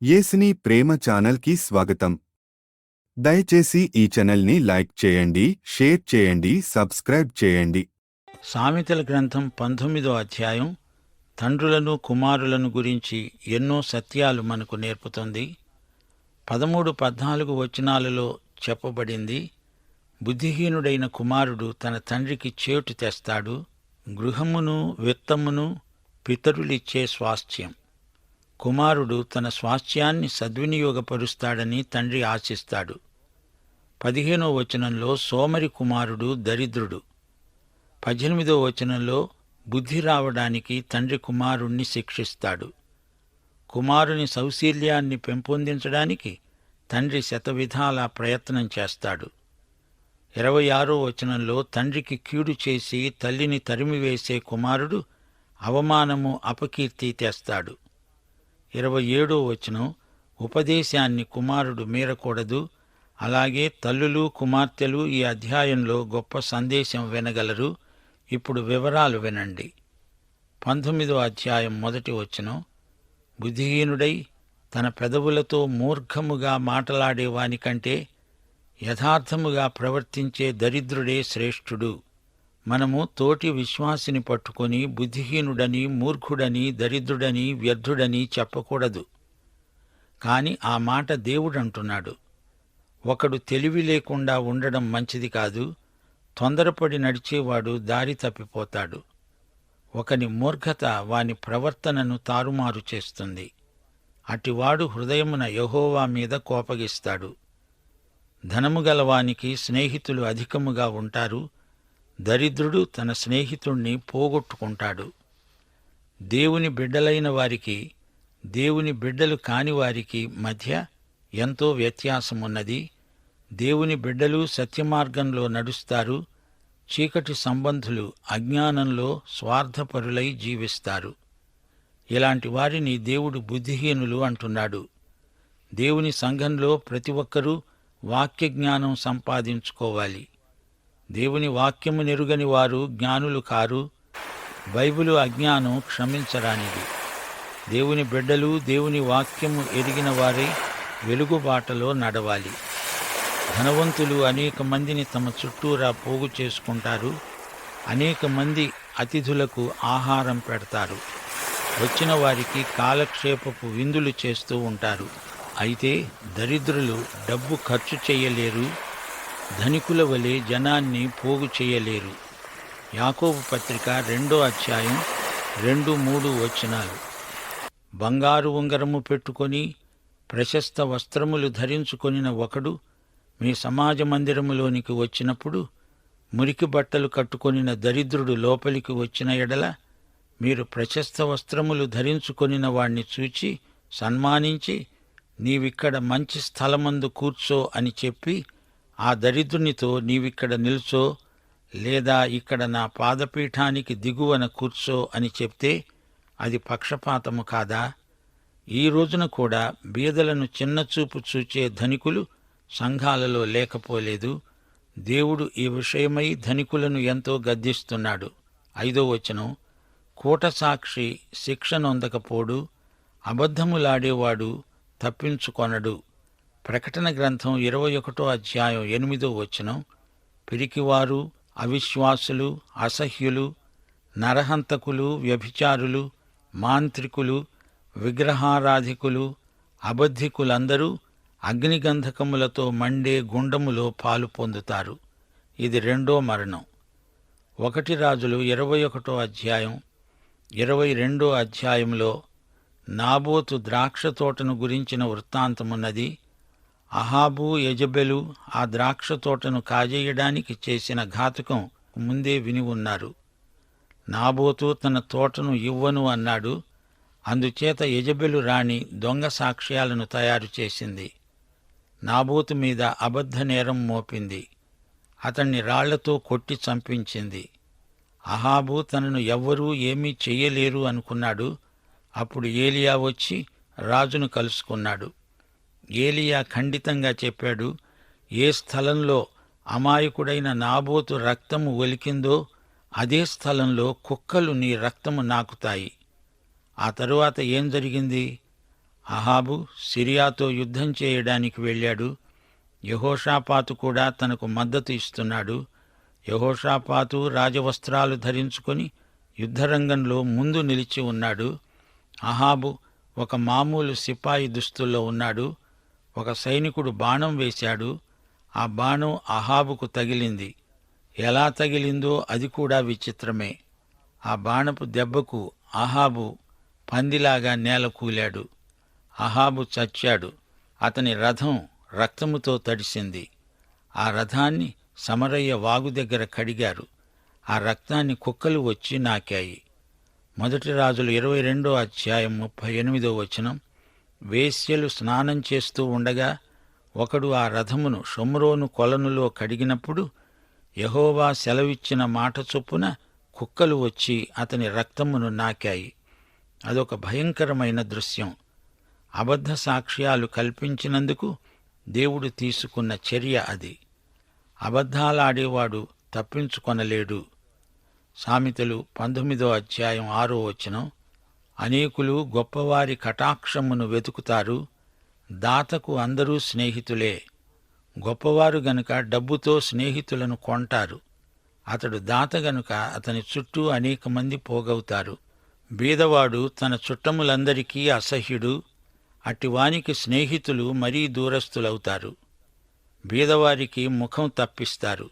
యేసుని ప్రేమ ఛానల్కి స్వాగతం. దయచేసి ఈ ఛానల్ని లైక్ చేయండి, షేర్ చేయండి, సబ్స్క్రైబ్ చేయండి. సామెతల గ్రంథం 19వ అధ్యాయం తండ్రులను కుమారులను గురించి ఎన్నో సత్యాలు మనకు నేర్పుతుంది. 13-14 వచనాలలో చెప్పబడింది, బుద్ధిహీనుడైన కుమారుడు తన తండ్రికి చేటు తెస్తాడు, గృహమును విత్తమును పితరులిచ్చే స్వాస్థ్యం. కుమారుడు తన స్వాస్థ్యాన్ని సద్వినియోగపరుస్తాడని తండ్రి ఆశిస్తాడు. 15వ వచనంలో సోమరి కుమారుడు దరిద్రుడు. 18వ వచనంలో బుద్ధి రావడానికి తండ్రి కుమారుణ్ణి శిక్షిస్తాడు. కుమారుని సౌశీల్యాన్ని పెంపొందించడానికి తండ్రి శతవిధాలా ప్రయత్నం చేస్తాడు. 26వ వచనంలో తండ్రికి కీడు చేసి తల్లిని తరిమివేసే కుమారుడు అవమానము అపకీర్తి తెస్తాడు. 27వ వచనం, ఉపదేశాన్ని కుమారుడు మీరకూడదు. అలాగే తల్లులు కుమార్తెలు ఈ అధ్యాయంలో గొప్ప సందేశం వినగలరు. ఇప్పుడు వివరాలు వినండి. 19వ అధ్యాయం 1వ వచనం, బుద్ధిహీనుడై తన పెదవులతో మూర్ఖముగా మాటలాడేవానికంటే యథార్థముగా ప్రవర్తించే దరిద్రుడే శ్రేష్ఠుడు. మనము తోటి విశ్వాసిని పట్టుకొని బుద్ధిహీనుడని, మూర్ఖుడని, దరిద్రుడని, వ్యర్థుడని చెప్పకూడదు. కాని ఆ మాట దేవుడంటున్నాడు. ఒకడు తెలివి లేకుండా ఉండడం మంచిది కాదు. తొందరపడి నడిచేవాడు దారి తప్పిపోతాడు. ఒకని మూర్ఖత వాని ప్రవర్తనను తారుమారు చేస్తుంది. అటివాడు హృదయమున యెహోవా మీద కోపగిస్తాడు. ధనము గలవానికి స్నేహితులు అధికముగా ఉంటారు. దరిద్రుడు తన స్నేహితుణ్ణి పోగొట్టుకుంటాడు. దేవుని బిడ్డలైన వారికి, దేవుని బిడ్డలు కాని వారికి మధ్య ఎంతో వ్యత్యాసమున్నది. దేవుని బిడ్డలు సత్యమార్గంలో నడుస్తారు. చీకటి సంబంధులు అజ్ఞానంలో స్వార్థపరులై జీవిస్తారు. ఇలాంటి వారిని దేవుడు బుద్ధిహీనులు అంటున్నాడు. దేవుని సంఘంలో ప్రతి ఒక్కరూ వాక్య జ్ఞానం సంపాదించుకోవాలి. దేవుని వాక్యము నెరుగని వారు జ్ఞానులు కారు. బైబిలు అజ్ఞానం క్షమించరానిది. దేవుని బిడ్డలు దేవుని వాక్యము ఎరిగిన వారై వెలుగుబాటలో నడవాలి. ధనవంతులు అనేక మందిని తమ చుట్టూరా పోగు చేసుకుంటారు. అనేక మంది అతిథులకు ఆహారం పెడతారు. వచ్చిన వారికి కాలక్షేపపు విందులు చేస్తూ ఉంటారు. అయితే దరిద్రులు డబ్బు ఖర్చు చేయలేరు. ధనికుల వలె జనాన్ని పోగు చేయలేరు. యాకోబు పత్రిక 2వ అధ్యాయం 2-3 వచనాలు. బంగారు ఉంగరము పెట్టుకొని ప్రశస్త వస్త్రములు ధరించుకొనిన ఒకడు మీ సమాజ మందిరములోనికి వచ్చినప్పుడు మురికి బట్టలు కట్టుకొనిన దరిద్రుడు లోపలికి వచ్చిన ఎడల మీరు ప్రశస్త వస్త్రములు ధరించుకొనిన వాణ్ణి చూచి సన్మానించి, నీవిక్కడ మంచి స్థలమందు కూర్చో అని చెప్పి, ఆ దరిద్రునితో నీవిక్కడ నిల్చో, లేదా ఇక్కడ నా పాదపీఠానికి దిగువన కూర్చో అని చెప్తే అది పక్షపాతము కాదా? ఈ రోజున కూడా బీదలను చిన్నచూపు చూచే ధనికులు సంఘాలలో లేకపోలేదు. దేవుడు ఈ విషయమై ధనికులను ఎంతో గద్దిస్తున్నాడు. 5వ వచనం, కూటసాక్షి శిక్ష నొందకపోడు, అబద్ధములాడేవాడు తప్పించుకొనడు. ప్రకటన గ్రంథం 21వ అధ్యాయం 8వ వచనం, పిరికివారు, అవిశ్వాసులు, అసహ్యులు, నరహంతకులు, వ్యభిచారులు, మాంత్రికులు, విగ్రహారాధికులు, అబద్ధికులందరూ అగ్నిగంధకములతో మండే గుండములో పాలు పొందుతారు. ఇది రెండో మరణం. 1 రాజులు 21వ అధ్యాయం 22వ అధ్యాయంలో నాబోతు ద్రాక్ష తోటను గురించిన వృత్తాంతమున్నది. అహాబు, యెజెబెలు ఆ ద్రాక్ష తోటను కాజేయడానికి చేసిన ఘాతుకం ముందే విని ఉన్నారు. నాబోతు తన తోటను ఇవ్వను అన్నాడు. అందుచేత యెజెబెలు రాణి దొంగ సాక్ష్యాలను తయారు చేసింది. నాబోతు మీద అబద్ధ నేరం మోపింది. అతణ్ణి రాళ్లతో కొట్టి చంపించింది. అహాబు తనను ఎవ్వరూ ఏమీ చెయ్యలేరు అనుకున్నాడు. అప్పుడు ఏలియా వచ్చి రాజును కలుసుకున్నాడు. ఏలియా ఖండితంగా చెప్పాడు, ఏ స్థలంలో అమాయకుడైన నాబోతు రక్తము ఒలికిందో అదే స్థలంలో కుక్కలు నీ రక్తము నాకుతాయి. ఆ తరువాత ఏం జరిగింది? అహాబు సిరియాతో యుద్ధం చేయడానికి వెళ్ళాడు. యెహోషాపాతు కూడా తనకు మద్దతు ఇస్తున్నాడు. యెహోషాపాతు రాజవస్త్రాలు ధరించుకొని యుద్ధరంగంలో ముందు నిలిచి ఉన్నాడు. అహాబు ఒక మామూలు సిపాయి దుస్తుల్లో ఉన్నాడు. ఒక సైనికుడు బాణం వేశాడు. ఆ బాణం అహాబుకు తగిలింది. ఎలా తగిలిందో అది కూడా విచిత్రమే. ఆ బాణపు దెబ్బకు అహాబు పందిలాగా నేల కూలాడు. అహాబు చచ్చాడు. అతని రథం రక్తముతో తడిసింది. ఆ రథాన్ని సమరయ్య వాగు దగ్గర కడిగారు. ఆ రక్తాన్ని కుక్కలు వచ్చి నాకాయి. 1 రాజులు 22 అధ్యాయం 38 వచనం. వేశ్యలు స్నానం చేస్తూ ఉండగా ఒకడు ఆ రథమును షోమ్రోను కొలనులో కడిగినప్పుడు యెహోవా సెలవిచ్చిన మాట చొప్పున కుక్కలు వచ్చి అతని రక్తమును నాకాయి. అదొక భయంకరమైన దృశ్యం. అబద్ధ సాక్ష్యాలు కల్పించినందుకు దేవుడు తీసుకున్న చర్య అది. అబద్ధాలాడేవాడు తప్పించుకొనలేడు. సామెతలు 19 అధ్యాయం 6 వచనం. అనేకులు గొప్పవారి కటాక్షమును వెతుకుతారు. దాతకు అందరూ స్నేహితులే. గొప్పవారు గనుక డబ్బుతో స్నేహితులను కొంటారు. అతడు దాత గనుక అతని చుట్టూ అనేక మంది పోగవుతారు. బీదవాడు తన చుట్టములందరికీ అసహ్యుడు. అట్టివానికి స్నేహితులు మరీ దూరస్తులవుతారు. బీదవారికి ముఖం తప్పిస్తారు.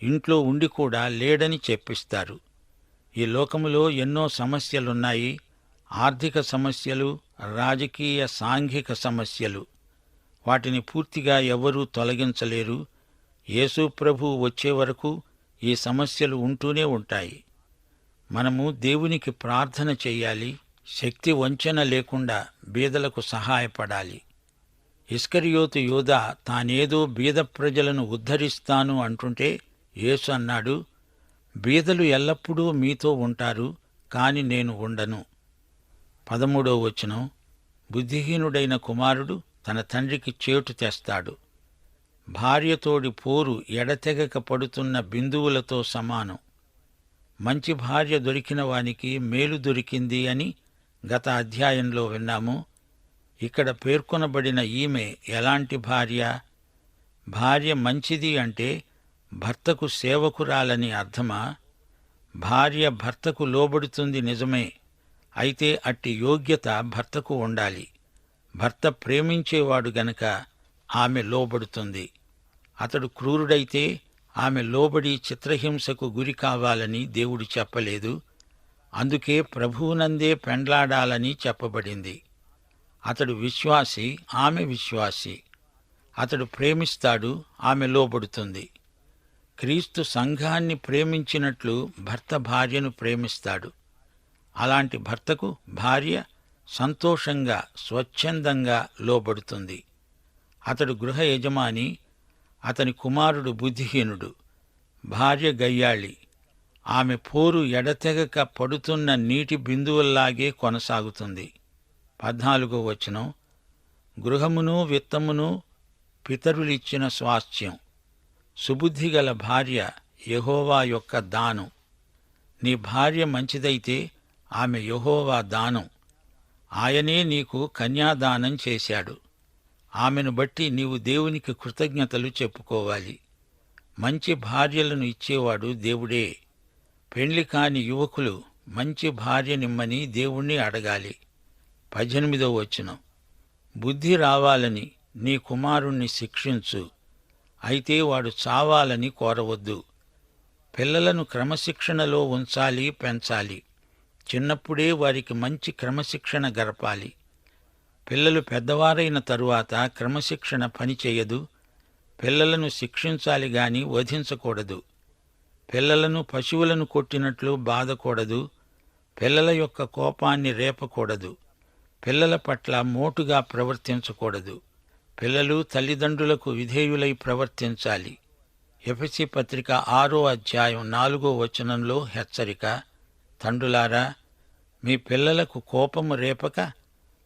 ఇంట్లో ఉండి కూడా లేడని చెప్పిస్తారు. ఈ లోకములో ఎన్నో సమస్యలున్నాయి. ఆర్థిక సమస్యలు, రాజకీయ సాంఘిక సమస్యలు. వాటిని పూర్తిగా ఎవ్వరూ తొలగించలేరు. యేసు ప్రభువు వచ్చే వరకు ఈ సమస్యలు ఉంటూనే ఉంటాయి. మనము దేవునికి ప్రార్థన చెయ్యాలి. శక్తి వంచన లేకుండా బీదలకు సహాయపడాలి. ఇస్కరియోతు యూదా తానేదో బీద ప్రజలను ఉద్ధరిస్తాను అంటుంటే యేసు అన్నాడు, బీదలు ఎల్లప్పుడూ మీతో ఉంటారు, కాని నేను ఉండను. 13వ వచనం. బుద్ధిహీనుడైన కుమారుడు తన తండ్రికి చేటు తెస్తాడు. భార్యతోడి పోరు ఎడతెగక పడుతున్న బిందువులతో సమానం. మంచి భార్య దొరికిన వానికి మేలు దొరికింది అని గత అధ్యాయంలో విన్నాము. ఇక్కడ పేర్కొనబడిన ఈమె ఎలాంటి భార్య? భార్య మంచిది అంటే భర్తకు సేవకురాలని అర్థమా? భార్య భర్తకు లోబడుతుంది నిజమే. అయితే అట్టి యోగ్యత భర్తకు ఉండాలి. భర్త ప్రేమించేవాడు గనక ఆమె లోబడుతుంది. అతడు క్రూరుడైతే ఆమె లోబడి చిత్రహింసకు గురి కావాలని దేవుడు చెప్పలేదు. అందుకే ప్రభువునందే పెండ్లాడాలని చెప్పబడింది. అతడు విశ్వాసి, ఆమె విశ్వాసి. అతడు ప్రేమిస్తాడు, ఆమె లోబడుతుంది. క్రీస్తు సంఘాన్ని ప్రేమించినట్లు భర్త భార్యను ప్రేమిస్తాడు. అలాంటి భర్తకు భార్య సంతోషంగా, స్వచ్ఛందంగా లోబడుతుంది. అతడు గృహ యజమాని. అతని కుమారుడు బుద్ధిహీనుడు. భార్య గయ్యాళి. ఆమె పోరు ఎడతెగక పడుతున్న నీటి బిందువుల్లాగే కొనసాగుతుంది. 14వ వచనం. గృహమును విత్తమును పితరులిచ్చిన స్వాస్థ్యం. సుబుద్ధిగల భార్య యెహోవా యొక్క దానం. నీ భార్య మంచిదైతే ఆమె యెహోవా దానం. ఆయనే నీకు కన్యాదానం చేశాడు. ఆమెను బట్టి నీవు దేవునికి కృతజ్ఞతలు చెప్పుకోవాలి. మంచి భార్యలను ఇచ్చేవాడు దేవుడే. పెండ్లి కాని యువకులు మంచి భార్యనిమ్మని దేవుణ్ణి అడగాలి. 18వ వచనం. బుద్ధి రావాలని నీ కుమారుణ్ణి శిక్షించు, అయితే వాడు చావాలని కోరవద్దు. పిల్లలను క్రమశిక్షణలో ఉంచాలి, పెంచాలి. చిన్నప్పుడే వారికి మంచి క్రమశిక్షణ గరపాలి. పిల్లలు పెద్దవారైన తరువాత క్రమశిక్షణ పనిచేయదు. పిల్లలను శిక్షించాలి గాని వధించకూడదు. పిల్లలను పశువులను కొట్టినట్లు బాధకూడదు. పిల్లల యొక్క కోపాన్ని రేపకూడదు. పిల్లల పట్ల మోటుగా ప్రవర్తించకూడదు. పిల్లలు తల్లిదండ్రులకు విధేయులై ప్రవర్తించాలి. ఎఫెసీ పత్రిక 6వ అధ్యాయం 4వ వచనంలో హెచ్చరిక. తండ్రులారా, మీ పిల్లలకు కోపము రేపక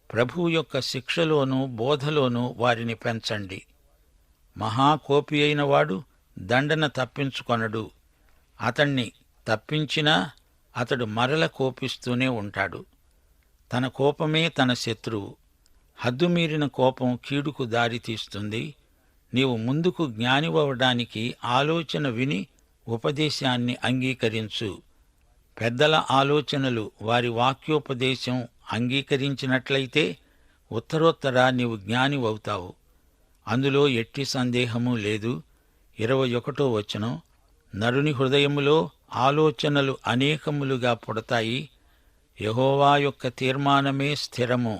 ప్రభువు యొక్క శిక్షలోనూ బోధలోనూ వారిని పెంచండి. మహాకోపి అయిన వాడు దండన తప్పించుకొనడు. అతణ్ణి తప్పించినా అతడు మరల కోపిస్తూనే ఉంటాడు. తన కోపమే తన శత్రువు. హద్దుమీరిన కోపం కీడుకు దారితీస్తుంది. నీవు ముందుకు జ్ఞానివవడానికి ఆలోచన విని ఉపదేశాన్ని అంగీకరించు. పెద్దల ఆలోచనలు, వారి వాక్యోపదేశం అంగీకరించినట్లయితే ఉత్తరోత్తర నీవు జ్ఞానివవుతావు. అందులో ఎట్టి సందేహమూ లేదు. 21వ వచనం, నరుని హృదయములో ఆలోచనలు అనేకములుగా పుడతాయి, యెహోవా యొక్క తీర్మానమే స్థిరము.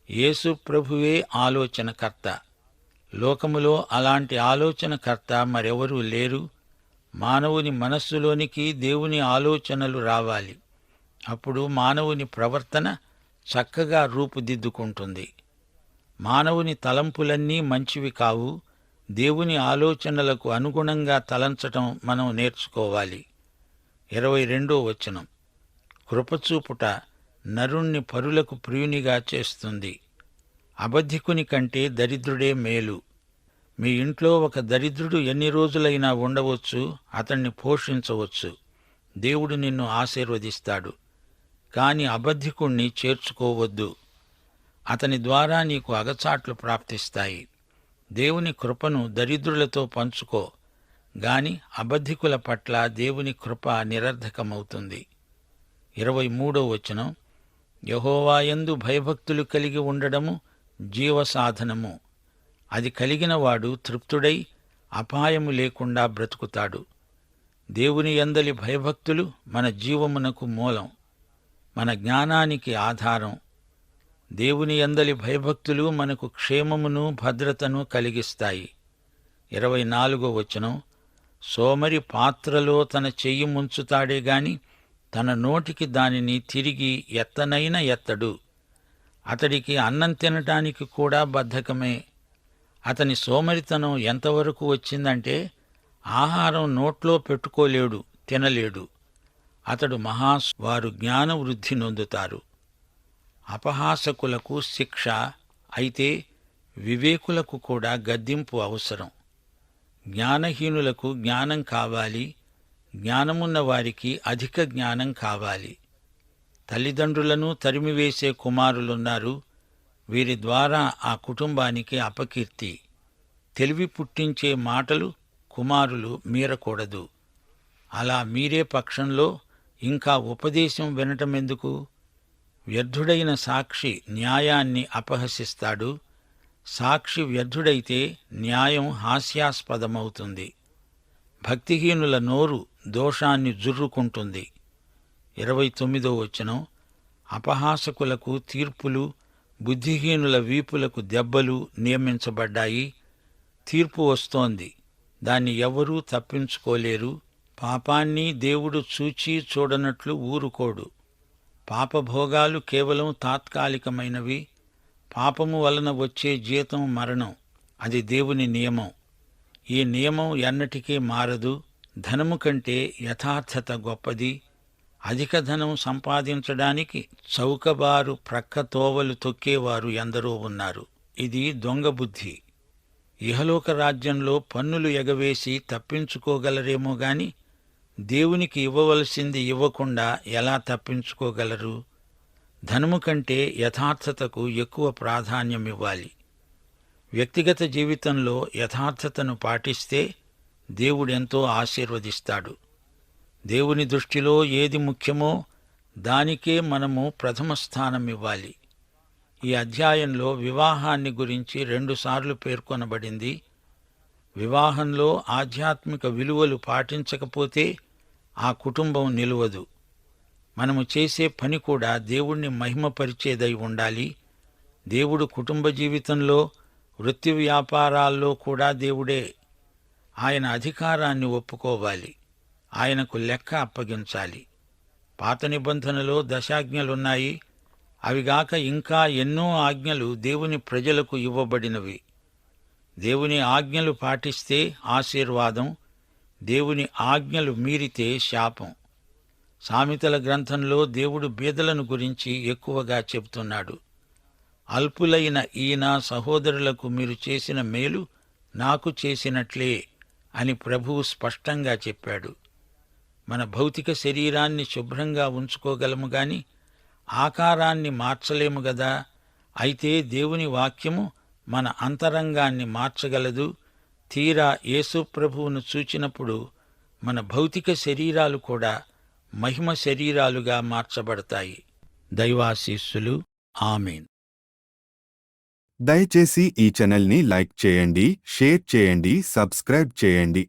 యేసు ప్రభువే ఆలోచనకర్త. లోకములో అలాంటి ఆలోచనకర్త మరెవరూ లేరు. మానవుని మనస్సులోనికి దేవుని ఆలోచనలు రావాలి. అప్పుడు మానవుని ప్రవర్తన చక్కగా రూపుదిద్దుకుంటుంది. మానవుని తలంపులన్నీ మంచివి కావు. దేవుని ఆలోచనలకు అనుగుణంగా తలంచటం మనం నేర్చుకోవాలి. 22వ వచనం, కృపచూపుట నరుణ్ణి పరులకు ప్రియునిగా చేస్తుంది. అబద్ధికుని కంటే దరిద్రుడే మేలు. మీ ఇంట్లో ఒక దరిద్రుడు ఎన్ని రోజులైనా ఉండవచ్చు, అతణ్ణి పోషించవచ్చు. దేవుడు నిన్ను ఆశీర్వదిస్తాడు. కాని అబద్ధికుణ్ణి చేర్చుకోవద్దు. అతని ద్వారా నీకు అగచాట్లు ప్రాప్తిస్తాయి. దేవుని కృపను దరిద్రులతో పంచుకో, గాని అబద్ధికుల పట్ల దేవుని కృప నిరర్ధకమవుతుంది. 23వ వచనం, యెహోవాయందు భయభక్తులు కలిగి ఉండడము జీవసాధనము. అది కలిగినవాడు తృప్తుడై అపాయము లేకుండా బ్రతుకుతాడు. దేవుని యందలి భయభక్తులు మన జీవమునకు మూలం, మన జ్ఞానానికి ఆధారం. దేవుని యందలి భయభక్తులు మనకు క్షేమమును భద్రతను కలిగిస్తాయి. 24వ వచనం, సోమరి పాత్రలో తన చెయ్యి ముంచుతాడే గాని తన నోటికి దానిని తిరిగి ఎత్తడు. అతడికి అన్నం తినటానికి కూడా బద్ధకమే. అతని సోమరితనం ఎంతవరకు వచ్చిందంటే ఆహారం నోట్లో పెట్టుకోలేడు, తినలేడు. అతడు వారు జ్ఞాన వృద్ధి నొందుతారు. అపహాసకులకు శిక్ష, అయితే వివేకులకు కూడా గద్దింపు అవసరం. జ్ఞానహీనులకు జ్ఞానం కావాలి, జ్ఞానమున్న వారికి అధిక జ్ఞానం కావాలి. తల్లిదండ్రులను తరిమివేసే కుమారులున్నారు. వీరి ద్వారా ఆ కుటుంబానికి అపకీర్తి. తెలివి పుట్టించే మాటలు కుమారులు మీరకూడదు. అలా మీరే పక్షంలో ఇంకా ఉపదేశం వినటమెందుకు? వ్యర్థుడైన సాక్షి న్యాయాన్ని అపహసిస్తాడు. సాక్షి వ్యర్థుడైతే న్యాయం హాస్యాస్పదమవుతుంది. భక్తిహీనుల నోరు దోషాన్ని జుర్రుకుంటుంది. 29వ వచనం, అపహాసకులకు తీర్పులు, బుద్ధిహీనుల వీపులకు దెబ్బలు నియమించబడ్డాయి. తీర్పు వస్తోంది, దాన్ని ఎవ్వరూ తప్పించుకోలేరు. పాపాన్ని దేవుడు చూచి చూడనట్లు ఊరుకోడు. పాపభోగాలు కేవలం తాత్కాలికమైనవి. పాపము వలన వచ్చే జీతం మరణం. అది దేవుని నియమం. ఈ నియమం ఎన్నటికీ మారదు. ధనము కంటే యథార్థత గొప్పది. అధిక ధనం సంపాదించడానికి చౌకబారు ప్రక్క తోవలు తొక్కేవారు ఎందరో ఉన్నారు. ఇది దొంగ బుద్ధి. ఇహలోక రాజ్యంలో పన్నులు ఎగవేసి తప్పించుకోగలరేమో గాని దేవునికి ఇవ్వవలసింది ఇవ్వకుండా ఎలా తప్పించుకోగలరు? ధనము కంటే యథార్థతకు ఎక్కువ ప్రాధాన్యమివ్వాలి. వ్యక్తిగత జీవితంలో యథార్థతను పాటిస్తే దేవుడెంతో ఆశీర్వదిస్తాడు. దేవుని దృష్టిలో ఏది ముఖ్యమో దానికే మనము ప్రథమ స్థానమివ్వాలి. ఈ అధ్యాయంలో వివాహాన్ని గురించి 2 సార్లు పేర్కొనబడింది. వివాహంలో ఆధ్యాత్మిక విలువలు పాటించకపోతే ఆ కుటుంబం నిలువదు. మనము చేసే పని కూడా దేవుణ్ణి మహిమపరిచేదై ఉండాలి. దేవుడు కుటుంబ జీవితంలో, వృత్తి వ్యాపారాల్లో కూడా దేవుడే. ఆయన అధికారాన్ని ఒప్పుకోవాలి. ఆయనకు లెక్క అప్పగించాలి. పాత నిబంధనలో 10 ఆజ్ఞలున్నాయి. అవిగాక ఇంకా ఎన్నో ఆజ్ఞలు దేవుని ప్రజలకు ఇవ్వబడినవి. దేవుని ఆజ్ఞలు పాటిస్తే ఆశీర్వాదం, దేవుని ఆజ్ఞలు మీరితే శాపం. సామెతల గ్రంథంలో దేవుడు బీదలను గురించి ఎక్కువగా చెబుతున్నాడు. అల్పులైన ఈయన సహోదరులకు మీరు చేసిన మేలు నాకు చేసినట్లే అని ప్రభువు స్పష్టంగా చెప్పాడు. మన భౌతిక శరీరాన్ని శుభ్రంగా ఉంచుకోగలము గాని ఆకారాన్ని మార్చలేము గదా. అయితే దేవుని వాక్యము మన అంతరంగాన్ని మార్చగలదు. తీరా యేసు ప్రభువును చూచినప్పుడు మన భౌతిక శరీరాలు కూడా మహిమ శరీరాలుగా మార్చబడతాయి. దైవాశీస్సులు. ఆమేన్. దయచేసి ఈ ఛానల్ని లైక్ చేయండి, షేర్ చేయండి, సబ్స్క్రైబ్ చేయండి.